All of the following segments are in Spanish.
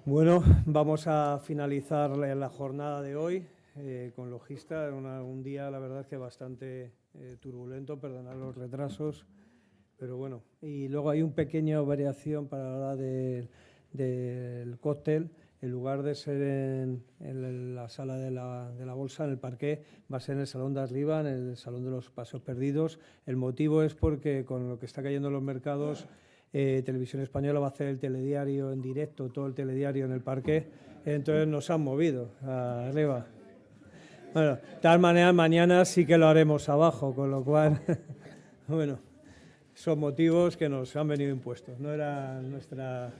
Bueno, vamos a finalizar la jornada de hoy con Logista, un día la verdad que bastante turbulento, perdonad los retrasos, pero bueno. Y luego hay una pequeña variación para la hora del cóctel. En lugar de ser en la sala de la bolsa, en el parqué, va a ser en el salón de arriba, en el salón de los paseos perdidos. El motivo es porque con lo que está cayendo en los mercados, Televisión Española va a hacer el telediario en directo, todo el telediario en el parqué, entonces nos han movido arriba. Bueno, de tal manera mañana sí que lo haremos abajo, con lo cual, bueno, son motivos que nos han venido impuestos, no era nuestra...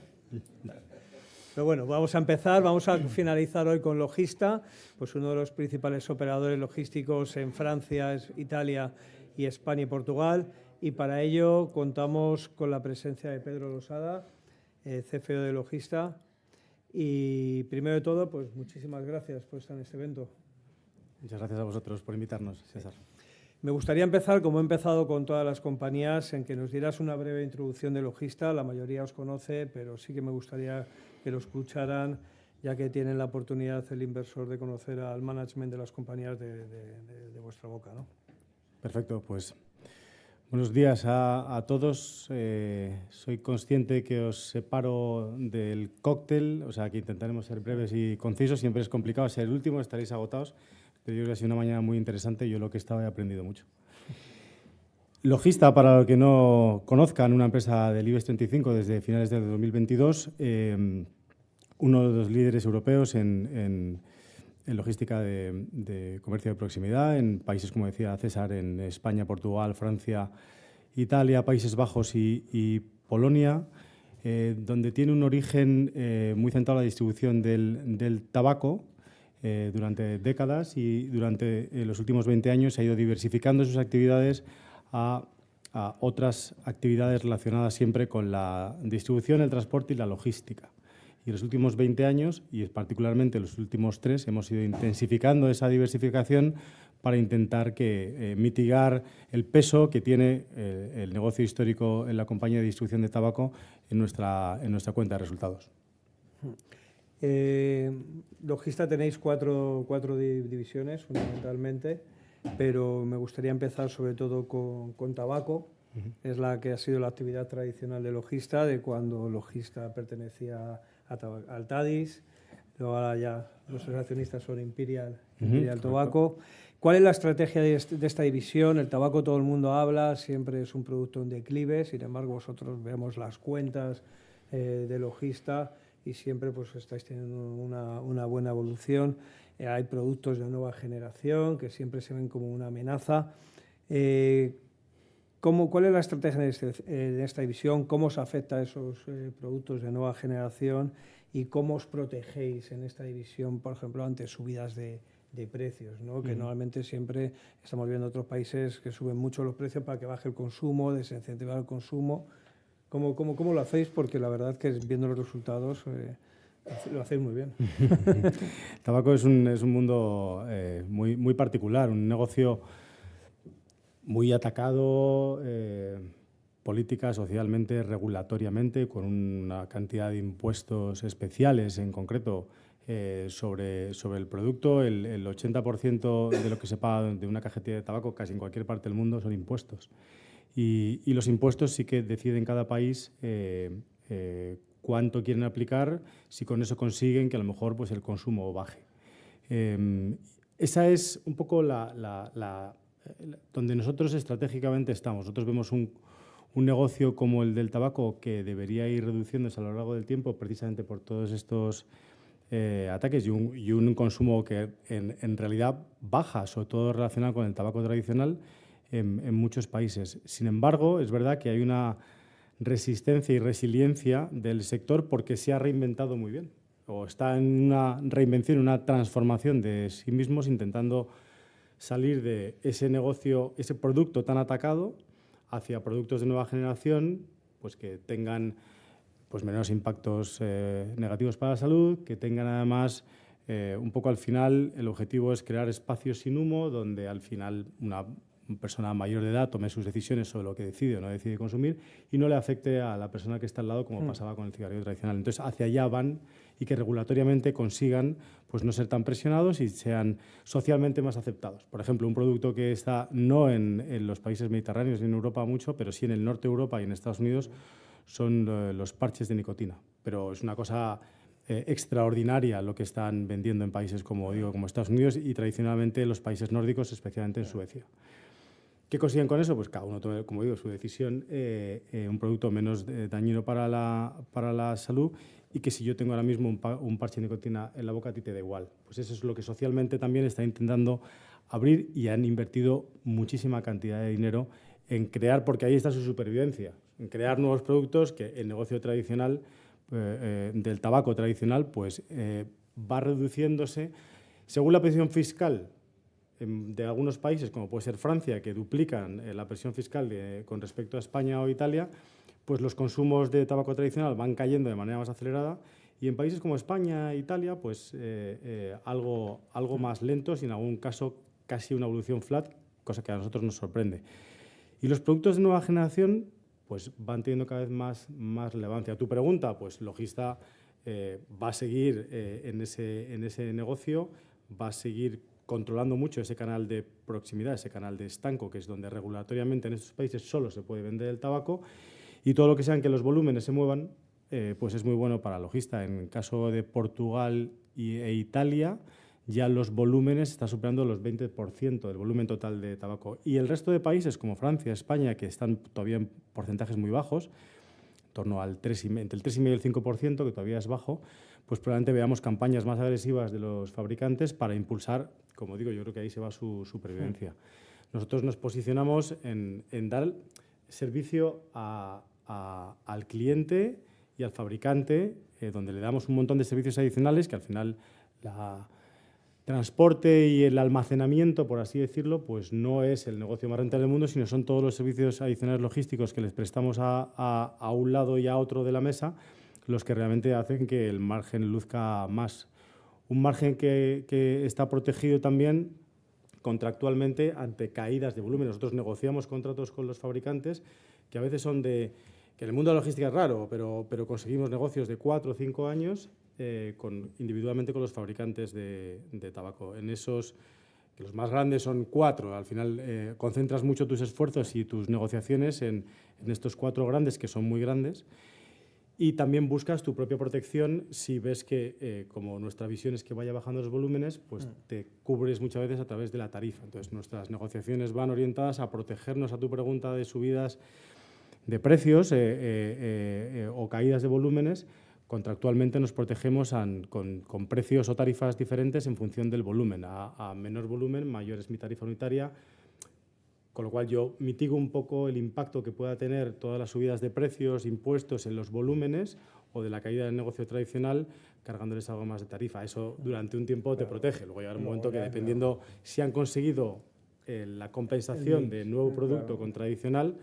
Pero bueno, vamos a empezar, vamos a finalizar hoy con Logista, pues uno de los principales operadores logísticos en Francia, Italia y España y Portugal. Y para ello contamos con la presencia de Pedro Losada, CFO de Logista. Y primero de todo, pues muchísimas gracias por estar en este evento. Muchas gracias a vosotros por invitarnos, César. Me gustaría empezar, como he empezado con todas las compañías, en que nos dieras una breve introducción de Logista. La mayoría os conoce, pero sí que me gustaría que lo escucharan, ya que tienen la oportunidad el inversor de conocer al management de las compañías de vuestra boca, ¿no? Perfecto, pues buenos días a todos. Soy consciente que os separo del cóctel, o sea que intentaremos ser breves y concisos. Siempre es complicado ser el último, estaréis agotados, pero yo creo que ha sido una mañana muy interesante y yo lo que estaba he aprendido mucho. Logista, para los que no conozcan, una empresa del IBEX 35 desde finales de 2022, uno de los líderes europeos en logística de comercio de proximidad, en países, como decía César, en España, Portugal, Francia, Italia, Países Bajos y Polonia, donde tiene un origen muy centrado en la distribución del tabaco durante décadas, y durante los últimos 20 años se ha ido diversificando sus actividades a otras actividades relacionadas siempre con la distribución, el transporte y la logística. Y en los últimos 20 años, y particularmente los últimos 3, hemos ido intensificando esa diversificación para intentar mitigar el peso que tiene el negocio histórico en la compañía de distribución de tabaco en nuestra cuenta de resultados. Logista tenéis cuatro divisiones, fundamentalmente, pero me gustaría empezar sobre todo con tabaco. Es la que ha sido la actividad tradicional de Logista, de cuando Logista pertenecía al Tadis, luego ahora ya los accionistas son Imperial Tobacco. ¿Cuál es la estrategia de esta división? El tabaco todo el mundo habla, siempre es un producto en declive, sin embargo vosotros vemos las cuentas de Logista y siempre pues estáis teniendo una buena evolución. Hay productos de nueva generación que siempre se ven como una amenaza. ¿Cuál es la estrategia de esta división? ¿Cómo os afecta a esos productos de nueva generación? ¿Y cómo os protegéis en esta división, por ejemplo, ante subidas de precios, ¿no? Que normalmente siempre estamos viendo otros países que suben mucho los precios para que baje el consumo, desincentivar el consumo. ¿Cómo lo hacéis? Porque la verdad que viendo los resultados lo hacéis muy bien. El tabaco es un mundo muy particular, un negocio muy atacado política, socialmente, regulatoriamente, con una cantidad de impuestos especiales, en concreto, sobre el producto. El 80% de lo que se paga de una cajetilla de tabaco, casi en cualquier parte del mundo, son impuestos. Y los impuestos sí que deciden cada país cuánto quieren aplicar, si con eso consiguen que a lo mejor pues, el consumo baje. Esa es un poco donde nosotros estratégicamente estamos. Nosotros vemos un negocio como el del tabaco que debería ir reduciéndose a lo largo del tiempo precisamente por todos estos ataques y un consumo que en realidad baja, sobre todo relacionado con el tabaco tradicional en muchos países. Sin embargo, es verdad que hay una resistencia y resiliencia del sector porque se ha reinventado muy bien, o está en una reinvención, una transformación de sí mismos, intentando salir de ese negocio, ese producto tan atacado, hacia productos de nueva generación, pues que tengan pues menos impactos negativos para la salud, que tengan además un poco al final el objetivo es crear espacios sin humo donde al final una persona mayor de edad tome sus decisiones sobre lo que decide o no decide consumir y no le afecte a la persona que está al lado como pasaba con el cigarrillo tradicional. Entonces hacia allá van y que regulatoriamente consigan pues, no ser tan presionados y sean socialmente más aceptados. Por ejemplo, un producto que está no en los países mediterráneos ni en Europa mucho, pero sí en el norte de Europa y en Estados Unidos, son los parches de nicotina. Pero es una cosa extraordinaria lo que están vendiendo en países como Estados Unidos y tradicionalmente los países nórdicos, especialmente en Suecia. ¿Qué consiguen con eso? Pues cada uno toma, como digo, su decisión, un producto menos dañino para la salud y que si yo tengo ahora mismo un parche de nicotina en la boca, a ti te da igual. Pues eso es lo que socialmente también está intentando abrir y han invertido muchísima cantidad de dinero en crear, porque ahí está su supervivencia, en crear nuevos productos que el negocio tradicional, del tabaco tradicional, pues va reduciéndose. Según la presión fiscal de algunos países, como puede ser Francia, que duplican la presión fiscal con respecto a España o Italia, pues los consumos de tabaco tradicional van cayendo de manera más acelerada y en países como España e Italia, pues algo más lentos y en algún caso casi una evolución flat, cosa que a nosotros nos sorprende. Y los productos de nueva generación pues van teniendo cada vez más relevancia. Tu pregunta, pues Logista va a seguir en ese negocio, va a seguir controlando mucho ese canal de proximidad, ese canal de estanco, que es donde regulatoriamente en estos países solo se puede vender el tabaco, y todo lo que sean que los volúmenes se muevan, pues es muy bueno para Logista. En el caso de Portugal e Italia, ya los volúmenes están superando los 20% del volumen total de tabaco. Y el resto de países, como Francia, España, que están todavía en porcentajes muy bajos, en torno al entre el 3,5% y el 5%, que todavía es bajo, pues probablemente veamos campañas más agresivas de los fabricantes para impulsar, como digo, yo creo que ahí se va su supervivencia. Nosotros nos posicionamos en dar servicio al cliente y al fabricante, donde le damos un montón de servicios adicionales que al final la transporte y el almacenamiento, por así decirlo, pues no es el negocio más rentable del mundo, sino son todos los servicios adicionales logísticos que les prestamos a un lado y a otro de la mesa los que realmente hacen que el margen luzca más. Un margen que está protegido también contractualmente ante caídas de volumen. Nosotros negociamos contratos con los fabricantes que a veces son que en el mundo de la logística es raro, pero conseguimos negocios de 4 o 5 años individualmente con los fabricantes de tabaco. En esos, que los más grandes son 4, al final concentras mucho tus esfuerzos y tus negociaciones en estos 4 grandes, que son muy grandes, y también buscas tu propia protección si ves que, como nuestra visión es que vaya bajando los volúmenes, pues te cubres muchas veces a través de la tarifa. Entonces, nuestras negociaciones van orientadas a protegernos, a tu pregunta, de subidas de precios o caídas de volúmenes. Contractualmente nos protegemos con precios o tarifas diferentes en función del volumen. A menor volumen, mayor es mi tarifa unitaria, con lo cual yo mitigo un poco el impacto que pueda tener todas las subidas de precios, impuestos en los volúmenes o de la caída del negocio tradicional, cargándoles algo más de tarifa. Eso durante un tiempo te protege. Luego llegará un momento que, dependiendo si han conseguido la compensación de nuevo producto con tradicional,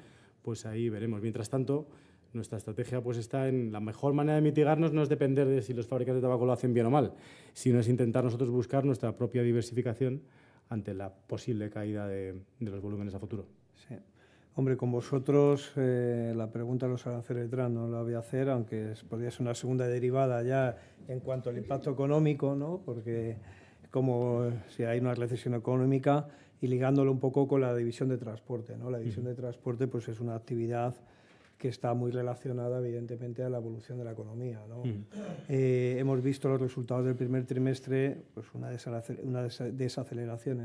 pues ahí veremos. Mientras tanto, nuestra estrategia pues está en la mejor manera de mitigarnos, no es depender de si los fabricantes de tabaco lo hacen bien o mal, sino es intentar nosotros buscar nuestra propia diversificación ante la posible caída de los volúmenes a futuro. Sí. Hombre, con vosotros la pregunta de los aranceles trans no la voy a hacer, aunque podría ser una segunda derivada ya en cuanto al impacto económico, ¿no? Porque como si hay una recesión económica y ligándolo un poco con la división de transporte, ¿no? La división de transporte pues es una actividad que está muy relacionada, evidentemente, a la evolución de la economía, ¿no? Hemos visto los resultados del primer trimestre, pues una desaceleración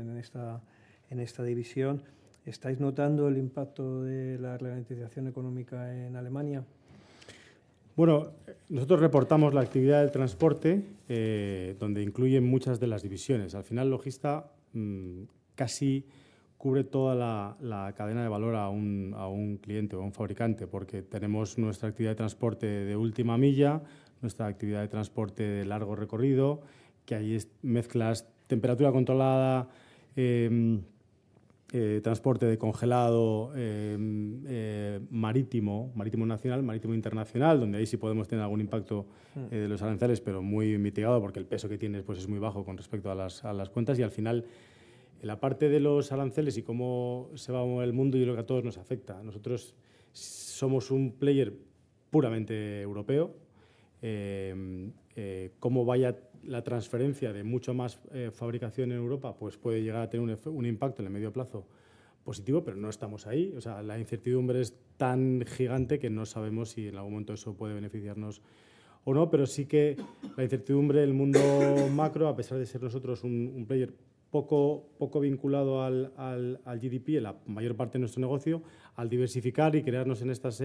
en esta división. ¿Estáis notando el impacto de la ralentización económica en Alemania? Bueno, nosotros reportamos la actividad del transporte, donde incluyen muchas de las divisiones. Al final, Logista casi cubre toda la cadena de valor a un cliente o a un fabricante, porque tenemos nuestra actividad de transporte de última milla, nuestra actividad de transporte de largo recorrido, que ahí mezclas temperatura controlada, transporte de congelado, marítimo nacional, marítimo internacional, donde ahí sí podemos tener algún impacto de los aranceles, pero muy mitigado porque el peso que tienes pues, es muy bajo con respecto a las cuentas, y al final en la parte de los aranceles y cómo se va a mover el mundo, yo creo que a todos nos afecta. Nosotros somos un player puramente europeo. cómo vaya la transferencia de mucho más fabricación en Europa, pues puede llegar a tener un impacto en el medio plazo positivo, pero no estamos ahí. O sea, la incertidumbre es tan gigante que no sabemos si en algún momento eso puede beneficiarnos o no, pero sí que la incertidumbre del mundo macro, a pesar de ser nosotros un player poco vinculado al GDP, en la mayor parte de nuestro negocio, al diversificar y crearnos en estas,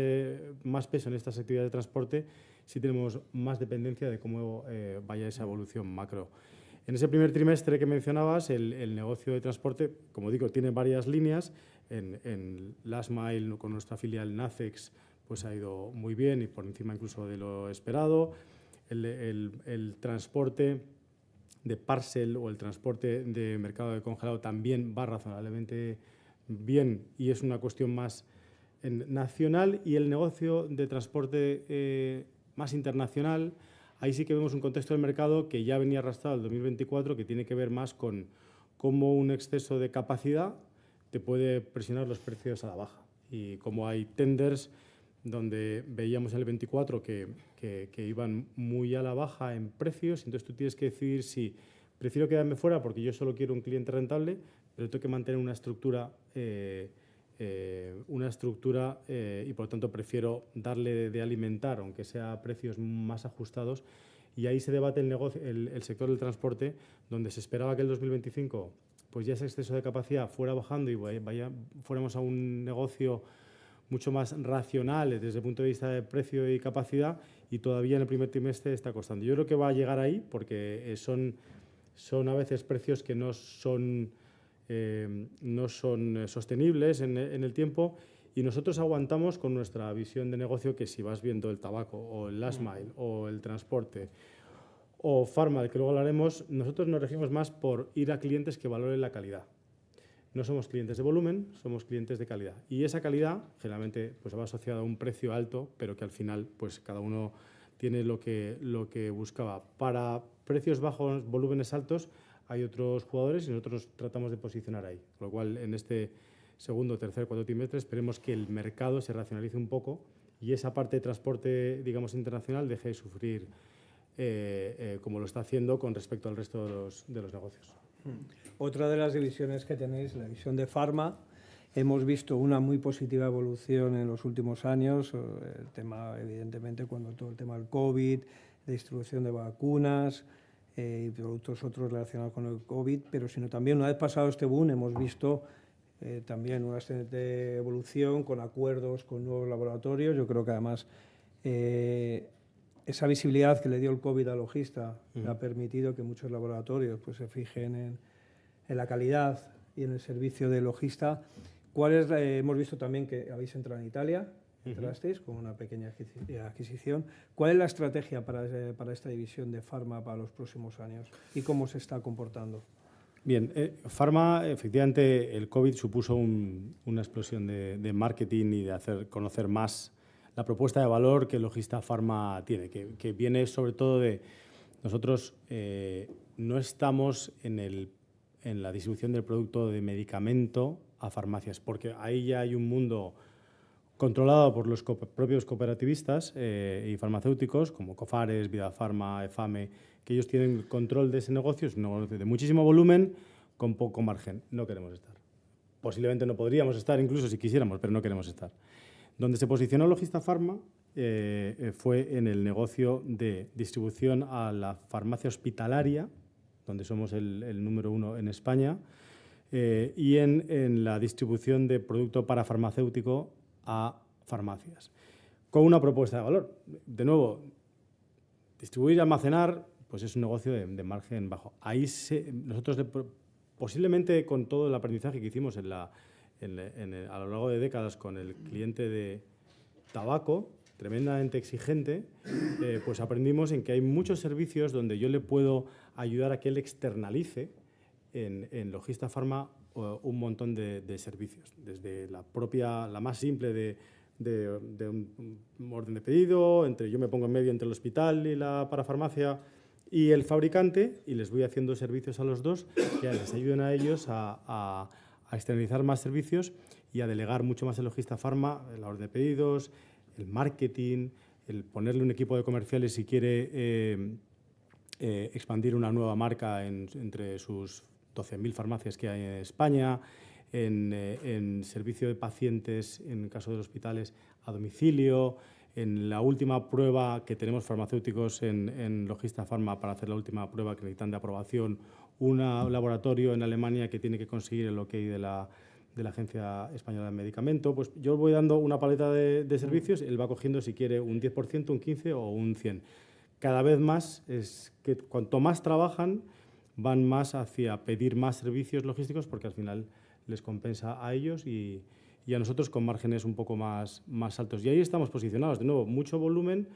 más peso en estas actividades de transporte, sí tenemos más dependencia de cómo vaya esa evolución macro. En ese primer trimestre que mencionabas, el negocio de transporte, como digo, tiene varias líneas. En Last Mile, con nuestra filial Nacex, pues ha ido muy bien y por encima incluso de lo esperado. El transporte de parcel o el transporte de mercado de congelado también va razonablemente bien y es una cuestión más nacional. Y el negocio de transporte más internacional, ahí sí que vemos un contexto del mercado que ya venía arrastrado el 2024, que tiene que ver más con cómo un exceso de capacidad te puede presionar los precios a la baja. Y como hay tenders donde veíamos en el 24 que iban muy a la baja en precios, entonces tú tienes que decidir si prefiero quedarme fuera porque yo solo quiero un cliente rentable, pero tengo que mantener una estructura y por lo tanto prefiero darle de alimentar, aunque sea a precios más ajustados. Y ahí se debate el sector del transporte, donde se esperaba que el 2025 pues ya ese exceso de capacidad fuera bajando y fuéramos a un negocio mucho más racional desde el punto de vista de precio y capacidad, y todavía en el primer trimestre está costando. Yo creo que va a llegar ahí porque son a veces precios que no son sostenibles en el tiempo, y nosotros aguantamos con nuestra visión de negocio que si vas viendo el tabaco o el last mile o el transporte o pharma, del que luego hablaremos, nosotros nos regimos más por ir a clientes que valoren la calidad. No somos clientes de volumen, somos clientes de calidad. Y esa calidad generalmente pues, va asociada a un precio alto, pero que al final pues, cada uno tiene lo que buscaba. Para precios bajos, volúmenes altos, hay otros jugadores y nosotros tratamos de posicionar ahí. Con lo cual, en este segundo, tercer, cuarto trimestre, esperemos que el mercado se racionalice un poco y esa parte de transporte, digamos, internacional deje de sufrir como lo está haciendo con respecto al resto de los negocios. Otra de las divisiones que tenéis, la división de Pharma, hemos visto una muy positiva evolución en los últimos años. El tema, evidentemente, cuando todo el tema del COVID, de distribución de vacunas y productos otros relacionados con el COVID, pero sino también una vez pasado este boom hemos visto también una excelente evolución con acuerdos con nuevos laboratorios. Yo creo que además esa visibilidad que le dio el COVID a Logista ha permitido que muchos laboratorios pues, se fijen en la calidad y en el servicio de Logista. Hemos visto también que habéis entrado en Italia, entrasteis con una pequeña adquisición. ¿Cuál es la estrategia para esta división de Pharma para los próximos años y cómo se está comportando? Bien, Pharma, efectivamente, el COVID supuso una explosión de marketing y de hacer conocer más la propuesta de valor que Logista Pharma tiene, que viene sobre todo de nosotros no estamos en la distribución del producto de medicamento a farmacias, porque ahí ya hay un mundo controlado por los propios cooperativistas y farmacéuticos, como Cofares, Vida Pharma, Efame, que ellos tienen control de ese negocio, es un negocio de muchísimo volumen, con poco margen. No queremos estar. Posiblemente no podríamos estar, incluso si quisiéramos, pero no queremos estar. Donde se posicionó Logista Pharma fue en el negocio de distribución a la farmacia hospitalaria, donde somos el número 1 en España, y en la distribución de producto parafarmacéutico a farmacias, con una propuesta de valor. De nuevo, distribuir y almacenar pues es un negocio de margen bajo. Ahí nosotros, posiblemente con todo el aprendizaje que hicimos a lo largo de décadas con el cliente de tabaco, tremendamente exigente, pues aprendimos en que hay muchos servicios donde yo le puedo ayudar a que él externalice en Logista Pharma un montón de servicios, desde la más simple de un orden de pedido, yo me pongo en medio entre el hospital y la parafarmacia y el fabricante, y les voy haciendo servicios a los dos que les ayuden a ellos a externalizar más servicios y a delegar mucho más en Logista Pharma, la orden de pedidos, el marketing, el ponerle un equipo de comerciales si quiere expandir una nueva marca entre sus 12.000 farmacias que hay en España, en servicio de pacientes, en el caso de los hospitales, a domicilio, en la última prueba que tenemos farmacéuticos en Logista Pharma para hacer la última prueba que necesitan de aprobación, un laboratorio en Alemania que tiene que conseguir el OK de la Agencia Española de Medicamento. Pues yo voy dando una paleta de servicios, él va cogiendo si quiere un 10%, un 15% o un 100%. Cada vez más es que cuanto más trabajan, van más hacia pedir más servicios logísticos porque al final les compensa a ellos y a nosotros con márgenes un poco más altos. Y ahí estamos posicionados. De nuevo, mucho volumen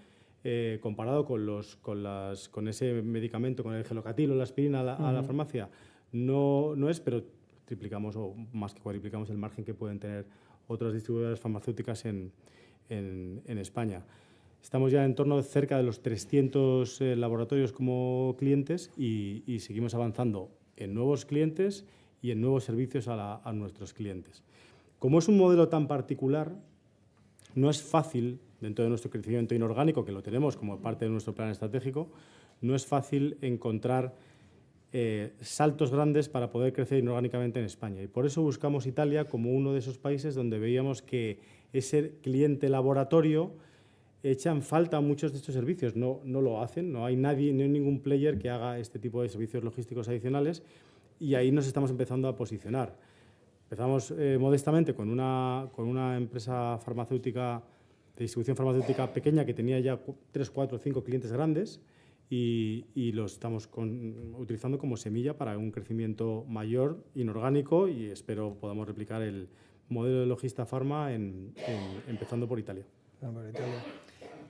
comparado con ese medicamento, con el gelocatil o la aspirina a la farmacia. No es, pero triplicamos o más que cuadriplicamos el margen que pueden tener otras distribuidoras farmacéuticas en España. Estamos ya en torno cerca de los 300 laboratorios como clientes y seguimos avanzando en nuevos clientes y en nuevos servicios a nuestros clientes. Como es un modelo tan particular, no es fácil, dentro de nuestro crecimiento inorgánico, que lo tenemos como parte de nuestro plan estratégico, no es fácil encontrar saltos grandes para poder crecer inorgánicamente en España. Y por eso buscamos Italia como uno de esos países donde veíamos que ese cliente laboratorio echan falta muchos de estos servicios, no lo hacen, no hay nadie, no hay ningún player que haga este tipo de servicios logísticos adicionales y ahí nos estamos empezando a posicionar. Empezamos modestamente con una empresa farmacéutica, de distribución farmacéutica pequeña que tenía ya 3, 4, 5 clientes grandes y los estamos utilizando como semilla para un crecimiento mayor, inorgánico y espero podamos replicar el modelo de Logista Pharma empezando por Italia.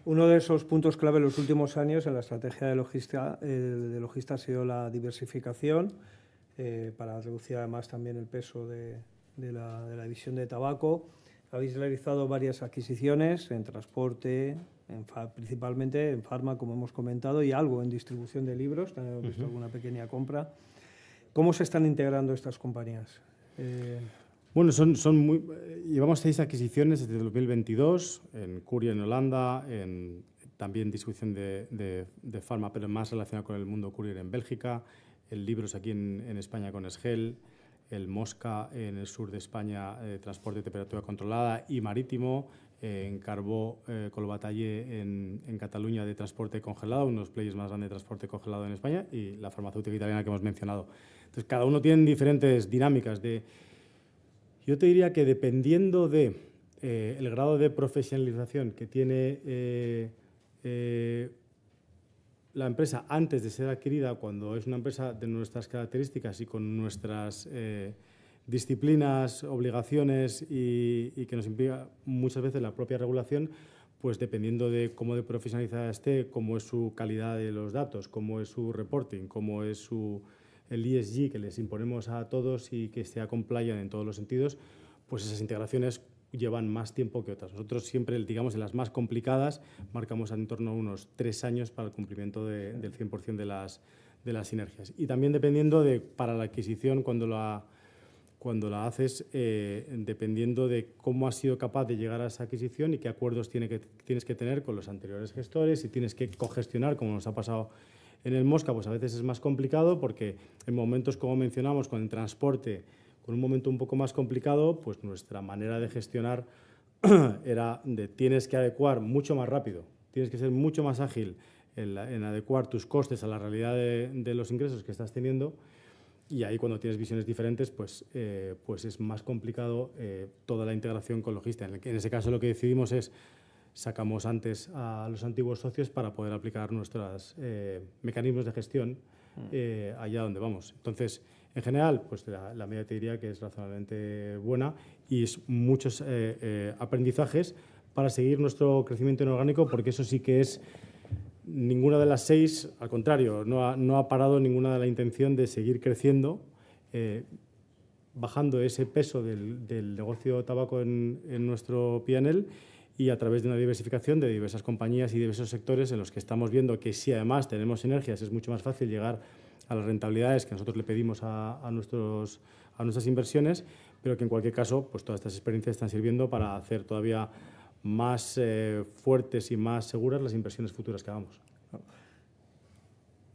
Uno de esos puntos clave en los últimos años en la estrategia de Logista ha sido la diversificación para reducir además también el peso de la división de tabaco. Habéis realizado varias adquisiciones en transporte, principalmente en farma, como hemos comentado, y algo en distribución de libros, también hemos visto alguna pequeña compra. ¿Cómo se están integrando estas compañías? Bueno, llevamos 6 adquisiciones desde 2022, en Curia en Holanda, también distribución de farma, pero más relacionada con el mundo courier en Bélgica, el Libros aquí en España con Esgel, el Mosca en el sur de España, transporte de temperatura controlada y marítimo, en Carbó con el Bataller en Cataluña de transporte congelado, uno de los players más grandes de transporte congelado en España, y la farmacéutica italiana que hemos mencionado. Entonces, cada uno tiene diferentes dinámicas. Yo te diría que dependiendo de el grado de profesionalización que tiene la empresa antes de ser adquirida, cuando es una empresa de nuestras características y con nuestras disciplinas, obligaciones y que nos implica muchas veces la propia regulación, pues dependiendo de cómo de profesionalizada esté, cómo es su calidad de los datos, cómo es su reporting, cómo es el ESG que les imponemos a todos y que sea compliant en todos los sentidos, pues esas integraciones llevan más tiempo que otras. Nosotros siempre, digamos, en las más complicadas, marcamos en torno a unos 3 años para el cumplimiento del 100% de las sinergias. Y también dependiendo para la adquisición, cuando la haces, dependiendo de cómo has sido capaz de llegar a esa adquisición y qué acuerdos tienes que tener con los anteriores gestores, si tienes que cogestionar, como nos ha pasado en el Mosca, pues a veces es más complicado porque en momentos, como mencionamos, con el transporte, con un momento un poco más complicado, pues nuestra manera de gestionar era tienes que adecuar mucho más rápido, tienes que ser mucho más ágil en adecuar tus costes a la realidad de los ingresos que estás teniendo y ahí cuando tienes visiones diferentes, pues es más complicado toda la integración con Logista. En ese caso lo que decidimos es sacamos antes a los antiguos socios para poder aplicar nuestros mecanismos de gestión allá donde vamos. Entonces, en general, pues la media te diría que es razonablemente buena y es muchos aprendizajes para seguir nuestro crecimiento inorgánico, porque eso sí que es ninguna de las 6, al contrario, no ha parado ninguna de la intención de seguir creciendo, bajando ese peso del negocio tabaco en nuestro P&L y a través de una diversificación de diversas compañías y diversos sectores en los que estamos viendo que si además tenemos sinergias es mucho más fácil llegar a las rentabilidades que nosotros le pedimos a nuestras inversiones, pero que en cualquier caso pues todas estas experiencias están sirviendo para hacer todavía más fuertes y más seguras las inversiones futuras que hagamos.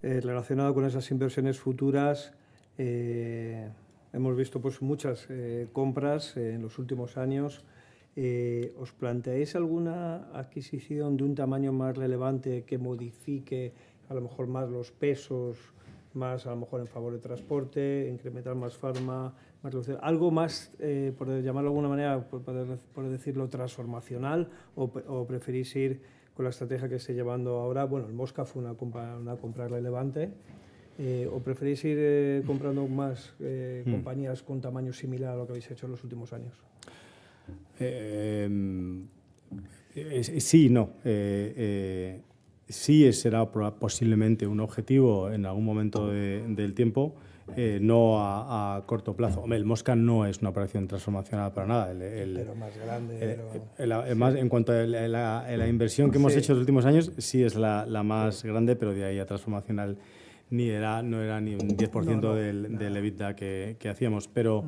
relacionado con esas inversiones futuras, hemos visto pues, muchas compras en los últimos años. ¿Os planteáis alguna adquisición de un tamaño más relevante que modifique a lo mejor más los pesos, más a lo mejor en favor de transporte, incrementar más farma, más reducción, algo más, por llamarlo de alguna manera, por decirlo, transformacional, o preferís ir con la estrategia que esté llevando ahora? Bueno, el Mosca fue una compra relevante. ¿O preferís ir comprando más compañías con tamaño similar a lo que habéis hecho en los últimos años? Sí, no. Sí será posiblemente un objetivo en algún momento del tiempo, no a corto plazo. Hombre, el Mosca no es una operación transformacional para nada. Pero más grande. Más, en cuanto a la inversión que hemos hecho en los últimos años, sí es la más grande, pero de ahí a transformacional no era ni un 10% del EBITDA que hacíamos. Pero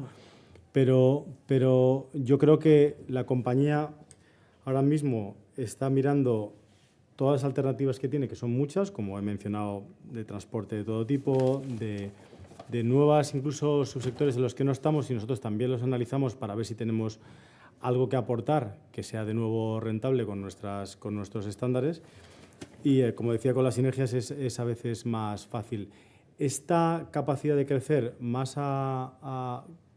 yo creo que la compañía ahora mismo está mirando todas las alternativas que tiene, que son muchas, como he mencionado, de transporte de todo tipo, de nuevas incluso subsectores en los que no estamos, y nosotros también los analizamos para ver si tenemos algo que aportar que sea de nuevo rentable con nuestros estándares. Y como decía, con las sinergias es a veces más fácil. Esta capacidad de crecer más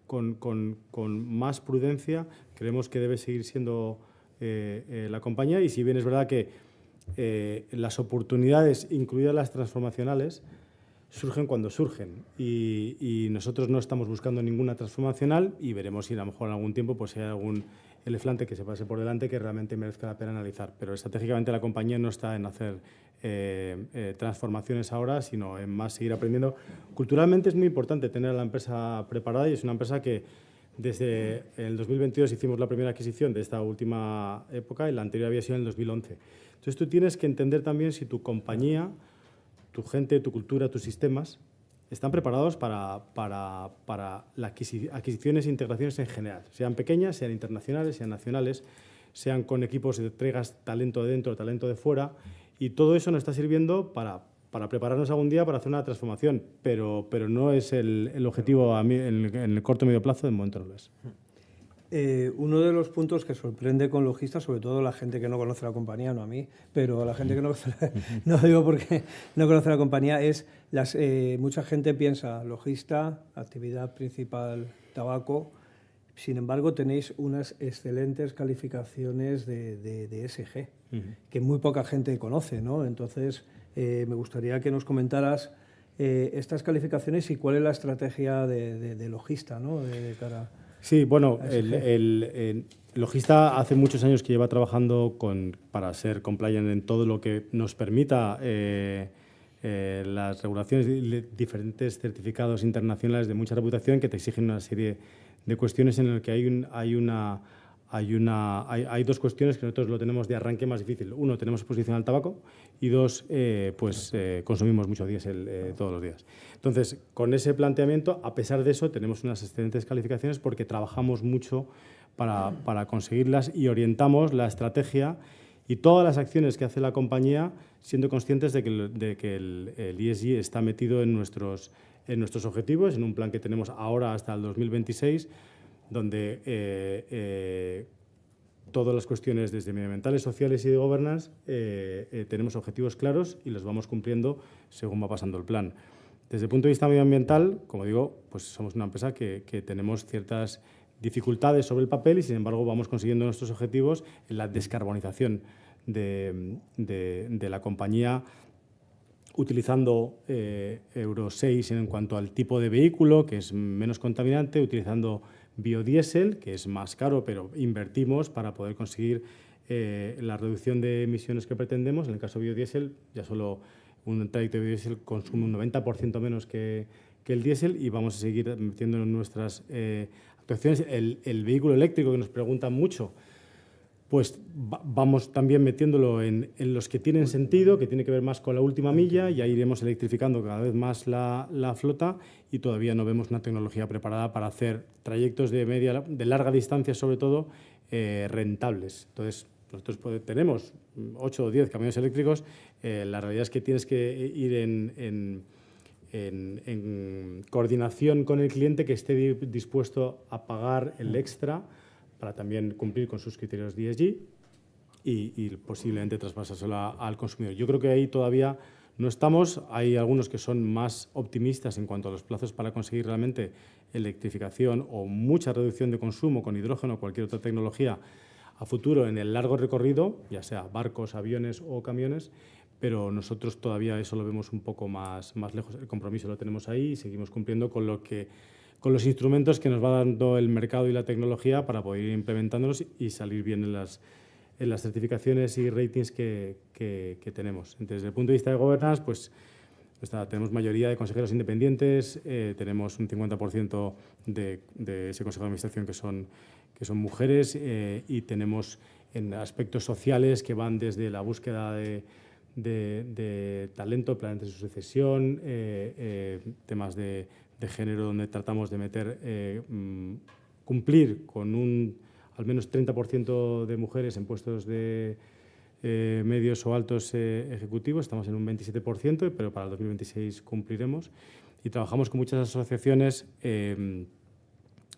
con más prudencia creemos que debe seguir siendo la compañía, y si bien es verdad que las oportunidades, incluidas las transformacionales, surgen cuando surgen, y nosotros no estamos buscando ninguna transformacional, y veremos si a lo mejor en algún tiempo pues, hay algún elefante que se pase por delante que realmente merezca la pena analizar. Pero estratégicamente la compañía no está en hacer transformaciones ahora, sino en más seguir aprendiendo. Culturalmente es muy importante tener a la empresa preparada, y es una empresa que desde el 2022 hicimos la primera adquisición de esta última época, y la anterior había sido en el 2011. Entonces tú tienes que entender también si tu compañía, tu gente, tu cultura, tus sistemas están preparados para las adquisiciones e integraciones en general, sean pequeñas, sean internacionales, sean nacionales, sean con equipos de traigas talento de dentro, talento de fuera, y todo eso nos está sirviendo para prepararnos algún día para hacer una transformación, pero no es el objetivo en el corto o medio plazo, de momento no lo es. Uno de los puntos que sorprende con Logista, sobre todo la gente que no conoce la compañía, no a mí, pero la gente que no conoce, no digo porque no conoce la compañía, es mucha gente piensa Logista, actividad principal tabaco. Sin embargo, tenéis unas excelentes calificaciones de ESG, que muy poca gente conoce, ¿no? Entonces, me gustaría que nos comentaras estas calificaciones y cuál es la estrategia de Logista, ¿no? De cara. Sí, bueno, Logista hace muchos años que lleva trabajando para ser compliant en todo lo que nos permita las regulaciones y diferentes certificados internacionales de mucha reputación que te exigen una serie de cuestiones en las que hay dos cuestiones que nosotros lo tenemos de arranque más difícil. Uno, tenemos exposición al tabaco, y dos, consumimos mucho diésel todos los días. Entonces, con ese planteamiento, a pesar de eso, tenemos unas excelentes calificaciones porque trabajamos mucho para conseguirlas, y orientamos la estrategia y todas las acciones que hace la compañía siendo conscientes de que el ESG está metido en nuestros objetivos, en un plan que tenemos ahora hasta el 2026, donde todas las cuestiones, desde medioambientales, sociales y de governance, tenemos objetivos claros y los vamos cumpliendo según va pasando el plan. Desde el punto de vista medioambiental, como digo, pues somos una empresa que tenemos ciertas dificultades sobre el papel, y sin embargo vamos consiguiendo nuestros objetivos en la descarbonización de la compañía, utilizando Euro 6 en cuanto al tipo de vehículo, que es menos contaminante, utilizando biodiesel, que es más caro, pero invertimos para poder conseguir la reducción de emisiones que pretendemos. En el caso de biodiesel, ya solo un trayecto de biodiesel consume un 90% menos que el diésel, y vamos a seguir metiendo en nuestras actuaciones. El vehículo eléctrico, que nos preguntan mucho, pues vamos también metiéndolo en los que tienen sentido, que tiene que ver más con la última milla, y ahí iremos electrificando cada vez más la flota, y todavía no vemos una tecnología preparada para hacer trayectos de larga distancia, sobre todo, rentables. Entonces, nosotros tenemos 8 o 10 camiones eléctricos, la realidad es que tienes que ir en coordinación con el cliente que esté dispuesto a pagar el extra para también cumplir con sus criterios de ESG y posiblemente traspasárselo al consumidor. Yo creo que ahí todavía no estamos. Hay algunos que son más optimistas en cuanto a los plazos para conseguir realmente electrificación o mucha reducción de consumo con hidrógeno o cualquier otra tecnología a futuro en el largo recorrido, ya sea barcos, aviones o camiones, pero nosotros todavía eso lo vemos un poco más lejos. El compromiso lo tenemos ahí y seguimos cumpliendo con los instrumentos que nos va dando el mercado y la tecnología para poder ir implementándolos y salir bien en las certificaciones y ratings que tenemos. Desde el punto de vista de governance, pues tenemos mayoría de consejeros independientes, tenemos un 50% de ese consejo de administración que son mujeres y tenemos en aspectos sociales que van desde la búsqueda de talento, planes de sucesión, temas de género donde tratamos de meter, cumplir con al menos 30% de mujeres en puestos de medios o altos ejecutivos. Estamos en un 27%, pero para el 2026 cumpliremos. Y trabajamos con muchas asociaciones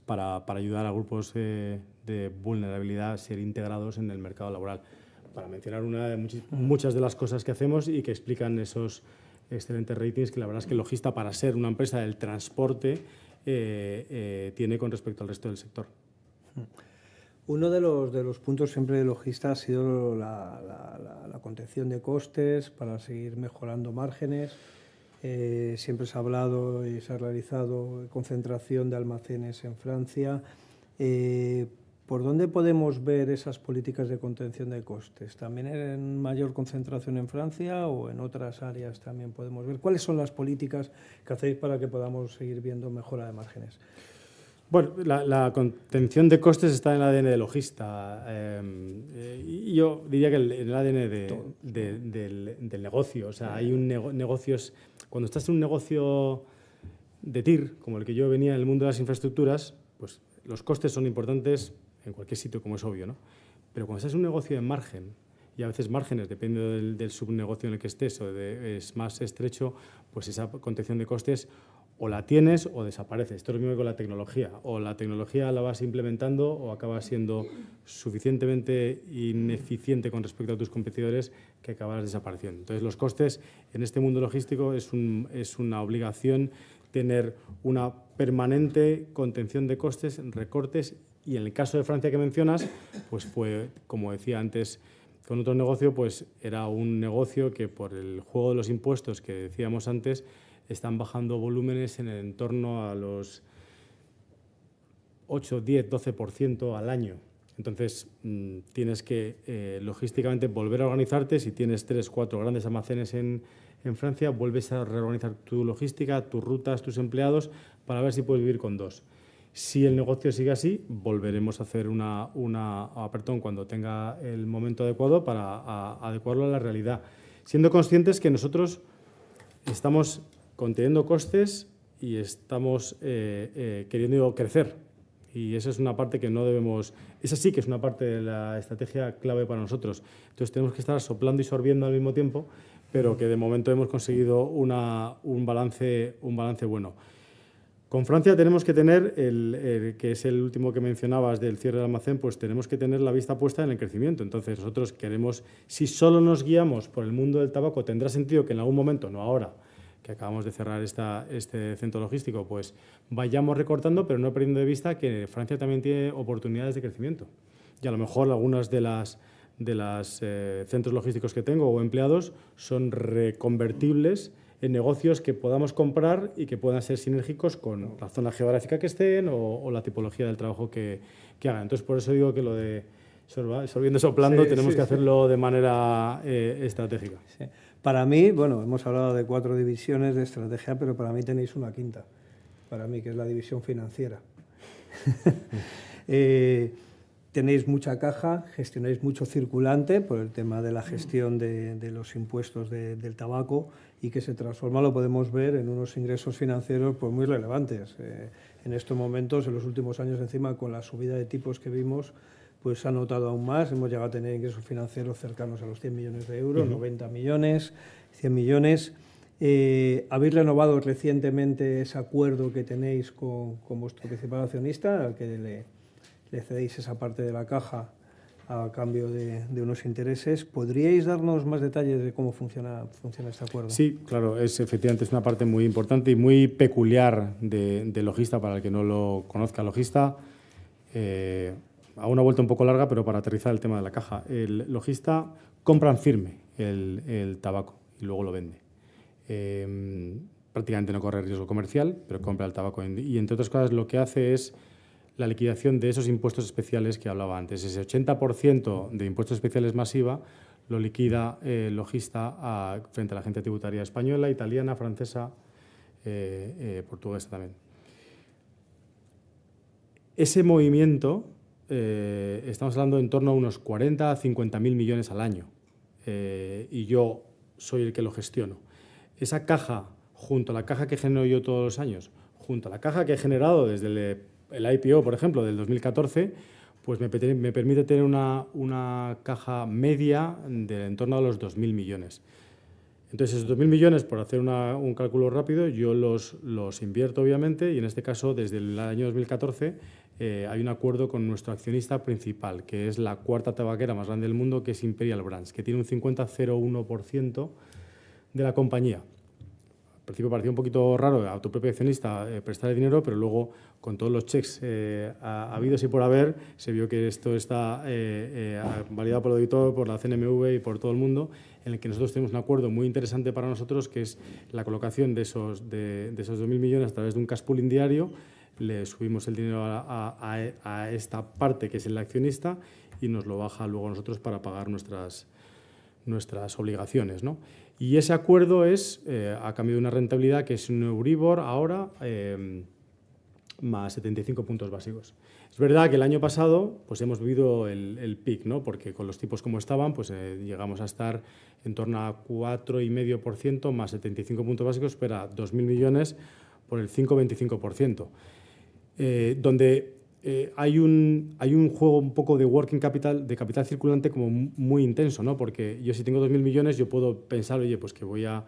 para ayudar a grupos de vulnerabilidad a ser integrados en el mercado laboral. Para mencionar una de muchas de las cosas que hacemos y que explican esos excelentes ratings que la verdad es que Logista, para ser una empresa del transporte, tiene con respecto al resto del sector. Uno de los puntos siempre de Logista ha sido la contención de costes para seguir mejorando márgenes. Siempre se ha hablado y se ha realizado concentración de almacenes en Francia. ¿Por dónde podemos ver esas políticas de contención de costes? ¿También en mayor concentración en Francia o en otras áreas también podemos ver? ¿Cuáles son las políticas que hacéis para que podamos seguir viendo mejora de márgenes? Bueno, la contención de costes está en el ADN de Logista. Y yo diría que en el ADN del negocio. O sea, hay negocios. Cuando estás en un negocio de TIR, como el que yo venía en el mundo de las infraestructuras, pues los costes son importantes en cualquier sitio, como es obvio, ¿no? Pero cuando estás en un negocio de margen, y a veces márgenes, depende del subnegocio en el que estés o es más estrecho, pues esa contención de costes o la tienes o desaparece. Esto es lo mismo que con la tecnología. O la tecnología la vas implementando o acabas siendo suficientemente ineficiente con respecto a tus competidores que acabas desapareciendo. Entonces, los costes en este mundo logístico es una obligación tener una permanente contención de costes, recortes, y en el caso de Francia que mencionas, pues fue, como decía antes, con otro negocio, pues era un negocio que por el juego de los impuestos que decíamos antes, están bajando volúmenes en el entorno a los 8, 10, 12% al año. Entonces, tienes que logísticamente volver a organizarte. Si tienes 3, 4 grandes almacenes en Francia, vuelves a reorganizar tu logística, tus rutas, tus empleados, para ver si puedes vivir con 2. Si el negocio sigue así, volveremos a hacer una apertón cuando tenga el momento adecuado para adecuarlo a la realidad. Siendo conscientes que nosotros estamos conteniendo costes y estamos queriendo crecer. Y esa es una parte que no debemos... Esa sí que es una parte de la estrategia clave para nosotros. Entonces tenemos que estar soplando y sorbiendo al mismo tiempo, pero que de momento hemos conseguido un balance bueno. Con Francia tenemos que tener, que es el último que mencionabas del cierre del almacén, pues tenemos que tener la vista puesta en el crecimiento. Entonces nosotros queremos, si solo nos guiamos por el mundo del tabaco, tendrá sentido que en algún momento, no ahora, que acabamos de cerrar este centro logístico, pues vayamos recortando, pero no perdiendo de vista que Francia también tiene oportunidades de crecimiento. Y a lo mejor algunas de las centros logísticos que tengo o empleados son reconvertibles en negocios que podamos comprar y que puedan ser sinérgicos con la zona geográfica que estén o la tipología del trabajo que hagan. Entonces, por eso digo que lo de sorbiendo, soplando, tenemos que hacerlo de manera estratégica. Sí. Para mí, bueno, hemos hablado de 4 divisiones de estrategia, pero para mí tenéis una quinta, para mí, que es la división financiera. Tenéis mucha caja, gestionáis mucho circulante por el tema de la gestión de los impuestos del tabaco y que se transforma, lo podemos ver, en unos ingresos financieros pues muy relevantes. En estos momentos, en los últimos años, encima con la subida de tipos que vimos, pues se ha notado aún más. Hemos llegado a tener ingresos financieros cercanos a los 100 millones de euros, 90 millones, 100 millones. Habéis renovado recientemente ese acuerdo que tenéis con vuestro principal accionista, al que le cedéis esa parte de la caja a cambio de unos intereses. ¿Podríais darnos más detalles de cómo funciona este acuerdo? Sí, claro, efectivamente es una parte muy importante y muy peculiar de Logista, para el que no lo conozca. Logista, hago una vuelta un poco larga, pero para aterrizar el tema de la caja. El Logista compra en firme el tabaco y luego lo vende. Prácticamente no corre riesgo comercial, pero compra el tabaco. Y entre otras cosas lo que hace es la liquidación de esos impuestos especiales que hablaba antes. Ese 80% de impuestos especiales masiva lo liquida Logista frente a la agencia tributaria española, italiana, francesa, portuguesa también. Ese movimiento, estamos hablando en torno a unos 40 a 50.000 millones al año, y yo soy el que lo gestiono. Esa caja, junto a la caja que genero yo todos los años, junto a la caja que he generado desde el IPO, por ejemplo, del 2014, pues me permite tener una caja media de en torno a los 2.000 millones. Entonces, esos 2.000 millones, por hacer un cálculo rápido, yo los invierto, obviamente, y en este caso, desde el año 2014, hay un acuerdo con nuestro accionista principal, que es la cuarta tabaquera más grande del mundo, que es Imperial Brands, que tiene un 50,01% de la compañía. Al principio parecía un poquito raro a tu propio accionista prestar el dinero, pero luego, con todos los checks habidos y por haber, se vio que esto está validado por el auditor, por la CNMV y por todo el mundo, en el que nosotros tenemos un acuerdo muy interesante para nosotros, que es la colocación de esos 2.000 millones a través de un cash pooling diario. Le subimos el dinero a esta parte, que es el accionista, y nos lo baja luego a nosotros para pagar nuestras obligaciones, ¿no? Y ese acuerdo es a cambio de una rentabilidad que es un Euribor ahora más 75 puntos básicos. Es verdad que el año pasado pues hemos vivido el pic, ¿no? Porque con los tipos como estaban, pues llegamos a estar en torno a 4,5% más 75 puntos básicos, pero a 2.000 millones por el 5,25%, donde hay un juego un poco de working capital, de capital circulante, como muy intenso, ¿no? Porque yo, si tengo 2.000 millones, yo puedo pensar, oye, pues que voy a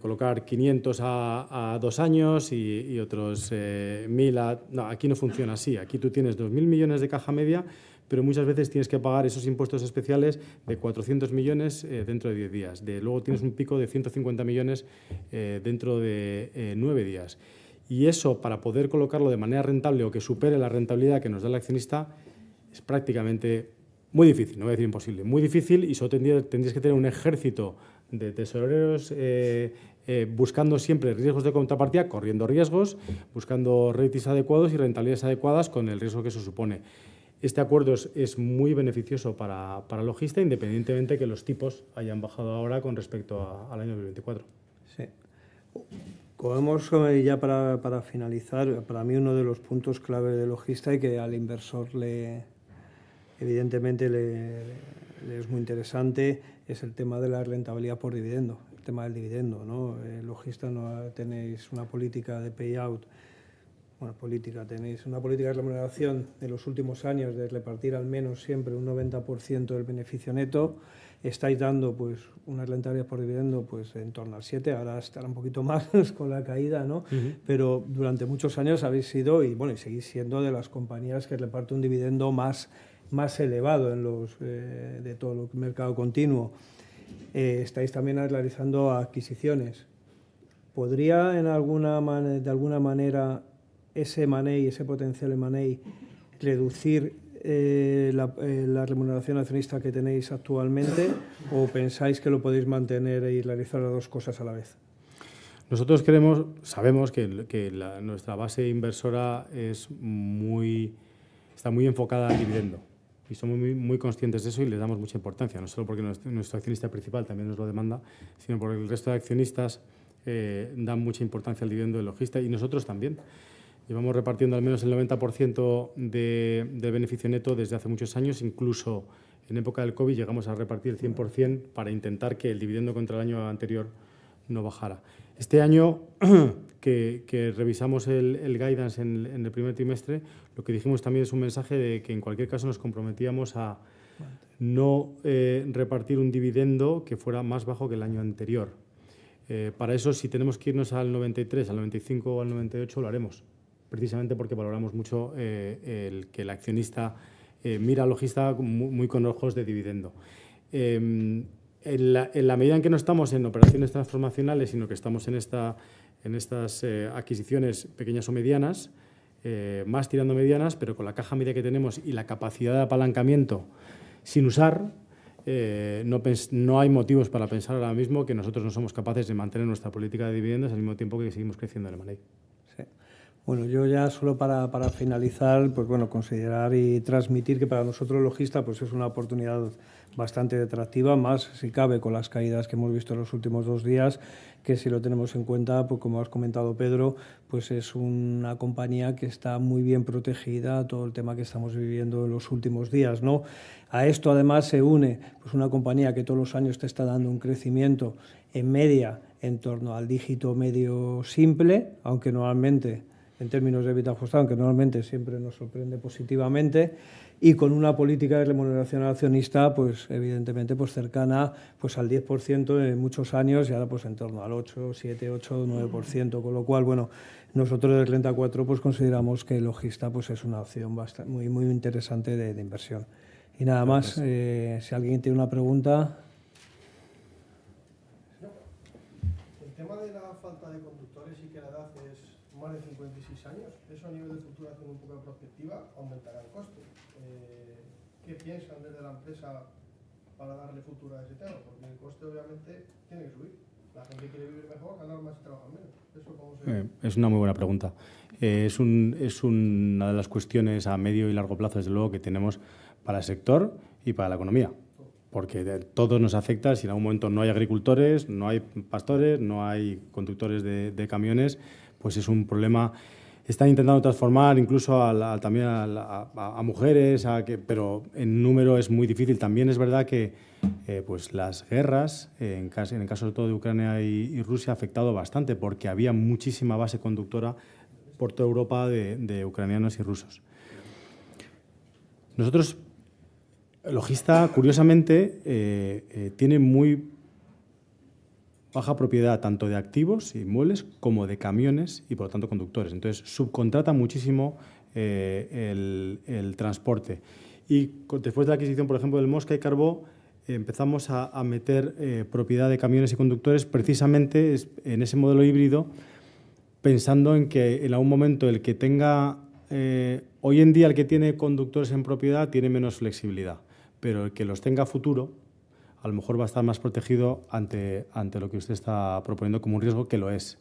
colocar 500 a 2 años y otros 1.000 a... No, aquí no funciona así. Aquí tú tienes 2.000 millones de caja media, pero muchas veces tienes que pagar esos impuestos especiales de 400 millones dentro de 10 días. Luego tienes un pico de 150 millones dentro de 9 días. Y eso, para poder colocarlo de manera rentable o que supere la rentabilidad que nos da el accionista, es prácticamente muy difícil, no voy a decir imposible, muy difícil, y solo tendrías que tener un ejército de tesoreros buscando siempre riesgos de contrapartida, corriendo riesgos, buscando ratings adecuados y rentabilidades adecuadas con el riesgo que eso supone. Este acuerdo es muy beneficioso para Logista, independientemente que los tipos hayan bajado ahora con respecto al año 2024. Sí. Podemos, ya para finalizar, para mí uno de los puntos clave de Logista y que al inversor evidentemente le es muy interesante, es el tema de la rentabilidad por dividendo, el tema del dividendo, ¿no? Logista no tenéis una política de payout, tenéis una política de remuneración de los últimos años de repartir al menos siempre un 90% del beneficio neto. Estáis dando pues una rentabilidad por dividendo pues en torno al 7, ahora estará un poquito más con la caída, ¿no? Pero durante muchos años habéis sido y seguís siendo de las compañías que reparte un dividendo más elevado de todo el mercado continuo. Estáis también realizando adquisiciones. ¿Podría de alguna manera ese M&A, ese potencial M&A, reducir la remuneración accionista que tenéis actualmente, o pensáis que lo podéis mantener y realizar las dos cosas a la vez? Nosotros sabemos que nuestra base inversora está muy enfocada al dividendo, y somos muy conscientes de eso y le damos mucha importancia, no solo porque nuestro accionista principal también nos lo demanda, sino porque el resto de accionistas dan mucha importancia al dividendo de Logista, y nosotros también. Llevamos repartiendo al menos el 90% del beneficio neto desde hace muchos años. Incluso en época del COVID llegamos a repartir el 100% para intentar que el dividendo contra el año anterior no bajara. Este año que revisamos el guidance en el primer trimestre, lo que dijimos también es un mensaje de que en cualquier caso nos comprometíamos a no repartir un dividendo que fuera más bajo que el año anterior. Para eso, si tenemos que irnos al 93, al 95 o al 98, lo haremos, precisamente porque valoramos mucho que el accionista mira a Logista muy con ojos de dividendo. En la medida en que no estamos en operaciones transformacionales, sino que estamos en estas adquisiciones pequeñas o medianas, más tirando medianas, pero con la caja media que tenemos y la capacidad de apalancamiento sin usar, no hay motivos para pensar ahora mismo que nosotros no somos capaces de mantener nuestra política de dividendos al mismo tiempo que seguimos creciendo en el M&A. Sí. Bueno, yo ya solo para finalizar, pues bueno, considerar y transmitir que para nosotros Logista pues es una oportunidad bastante atractiva, más si cabe con las caídas que hemos visto en los últimos 2 días, que si lo tenemos en cuenta, pues como has comentado Pedro, pues es una compañía que está muy bien protegida a todo el tema que estamos viviendo en los últimos días, ¿no? A esto además se une pues una compañía que todos los años te está dando un crecimiento en media en torno al dígito medio simple, aunque normalmente en términos de EBITDA ajustado, aunque normalmente siempre nos sorprende positivamente, y con una política de remuneración al accionista, pues evidentemente pues cercana pues al 10% en muchos años y ahora pues en torno al 8, 7, 8, 9%, con lo cual, bueno, nosotros del Renta 4 pues consideramos que Logista pues es una opción bastante, muy interesante de inversión. Y nada más, si alguien tiene una pregunta. El tema de la falta de conductores y que la edad es más de 56 años, eso a nivel de futuración un poco de perspectiva aumentará el coste. ¿Qué piensan desde la empresa para darle futuro a ese tema? Porque el coste obviamente tiene que subir. La gente quiere vivir mejor, ganar más y trabajar menos. ¿Eso cómo se...? Es una muy buena pregunta. Es una de las cuestiones a medio y largo plazo, desde luego, que tenemos para el sector y para la economía. Porque todo nos afecta. Si en algún momento no hay agricultores, no hay pastores, no hay conductores de camiones, pues es un problema. Están intentando transformar incluso también a mujeres, pero en número es muy difícil. También es verdad que pues las guerras, en el caso sobre todo de Ucrania y Rusia, ha afectado bastante porque había muchísima base conductora por toda Europa de ucranianos y rusos. Nosotros, Logista, curiosamente, tiene muy baja propiedad tanto de activos y inmuebles como de camiones y, por lo tanto, conductores. Entonces, subcontrata muchísimo el transporte. Y después de la adquisición, por ejemplo, del Mosca y Carbó, empezamos a meter propiedad de camiones y conductores precisamente en ese modelo híbrido, pensando en que en algún momento el que tenga... hoy en día el que tiene conductores en propiedad tiene menos flexibilidad, pero el que los tenga a futuro a lo mejor va a estar más protegido ante lo que usted está proponiendo como un riesgo, que lo es.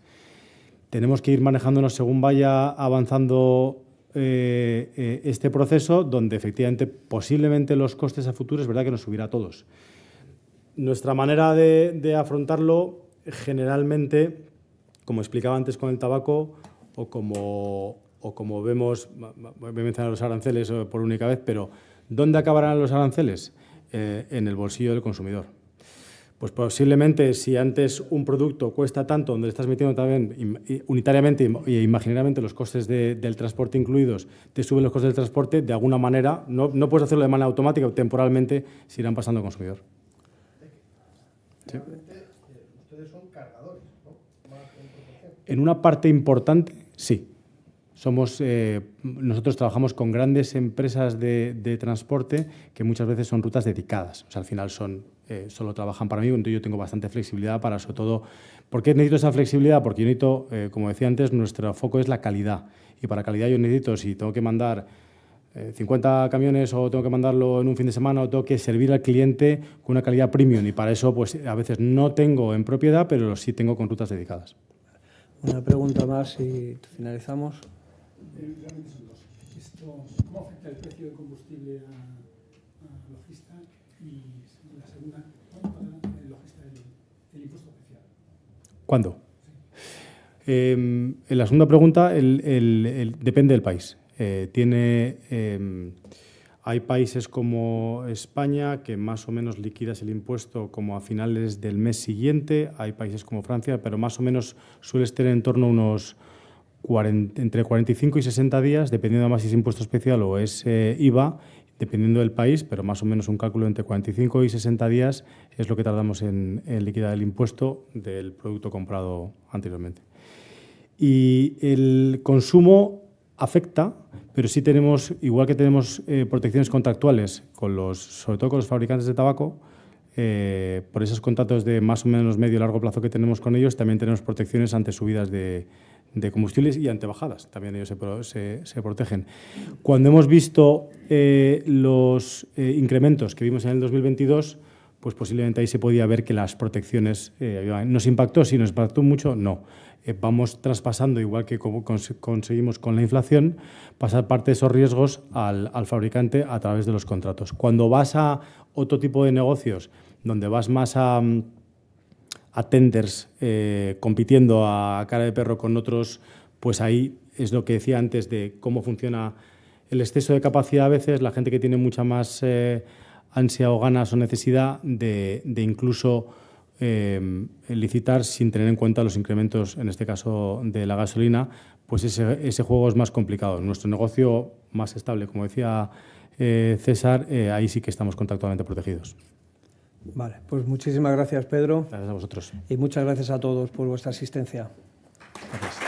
Tenemos que ir manejándonos según vaya avanzando este proceso, donde efectivamente posiblemente los costes a futuro es verdad que nos subirá a todos. Nuestra manera de afrontarlo generalmente, como explicaba antes con el tabaco, o como vemos, voy a mencionar los aranceles por única vez, pero ¿dónde acabarán los aranceles? En el bolsillo del consumidor. Pues posiblemente si antes un producto cuesta tanto, donde le estás metiendo también unitariamente e imaginariamente los costes del transporte incluidos, te suben los costes del transporte, de alguna manera, no puedes hacerlo de manera automática, temporalmente se irán pasando al consumidor. ¿Sí? Ustedes son cargadores, ¿no? En una parte importante, sí. Nosotros trabajamos con grandes empresas de transporte que muchas veces son rutas dedicadas. O sea, al final solo trabajan para mí, entonces yo tengo bastante flexibilidad para, sobre todo... ¿Por qué necesito esa flexibilidad? Porque yo necesito, como decía antes, nuestro foco es la calidad. Y para calidad yo necesito, si tengo que mandar 50 camiones o tengo que mandarlo en un fin de semana o tengo que servir al cliente con una calidad premium. Y para eso, pues a veces no tengo en propiedad, pero sí tengo con rutas dedicadas. Una pregunta más y finalizamos. Realmente son dos. ¿Cómo afecta el precio del combustible a Logista? Y la segunda, ¿cuándo pagará Logista el impuesto especial? ¿Cuándo? Sí. En la segunda pregunta, depende del país. Hay países como España que más o menos liquidas el impuesto como a finales del mes siguiente. Hay países como Francia, pero más o menos suele tener en torno a unos entre 45 y 60 días, dependiendo más si es impuesto especial o es IVA, dependiendo del país, pero más o menos un cálculo entre 45 y 60 días es lo que tardamos en liquidar el impuesto del producto comprado anteriormente. Y el consumo afecta, pero sí tenemos, igual que tenemos protecciones contractuales, sobre todo con los fabricantes de tabaco, por esos contratos de más o menos medio y largo plazo que tenemos con ellos, también tenemos protecciones ante subidas de combustibles y ante bajadas. También ellos se protegen. Cuando hemos visto los incrementos que vimos en el 2022, pues posiblemente ahí se podía ver que las protecciones ¿nos impactó? ¿Sí nos impactó mucho? No. Vamos traspasando, igual que como conseguimos con la inflación, pasar parte de esos riesgos al fabricante a través de los contratos. Cuando vas a otro tipo de negocios, donde vas más a tenders, compitiendo a cara de perro con otros, pues ahí es lo que decía antes de cómo funciona el exceso de capacidad a veces, la gente que tiene mucha más ansia o ganas o necesidad de incluso licitar sin tener en cuenta los incrementos, en este caso de la gasolina, pues ese juego es más complicado. Nuestro negocio más estable, como decía César, ahí sí que estamos contractualmente protegidos. Vale, pues muchísimas gracias, Pedro. Gracias a vosotros. Y muchas gracias a todos por vuestra asistencia. Gracias.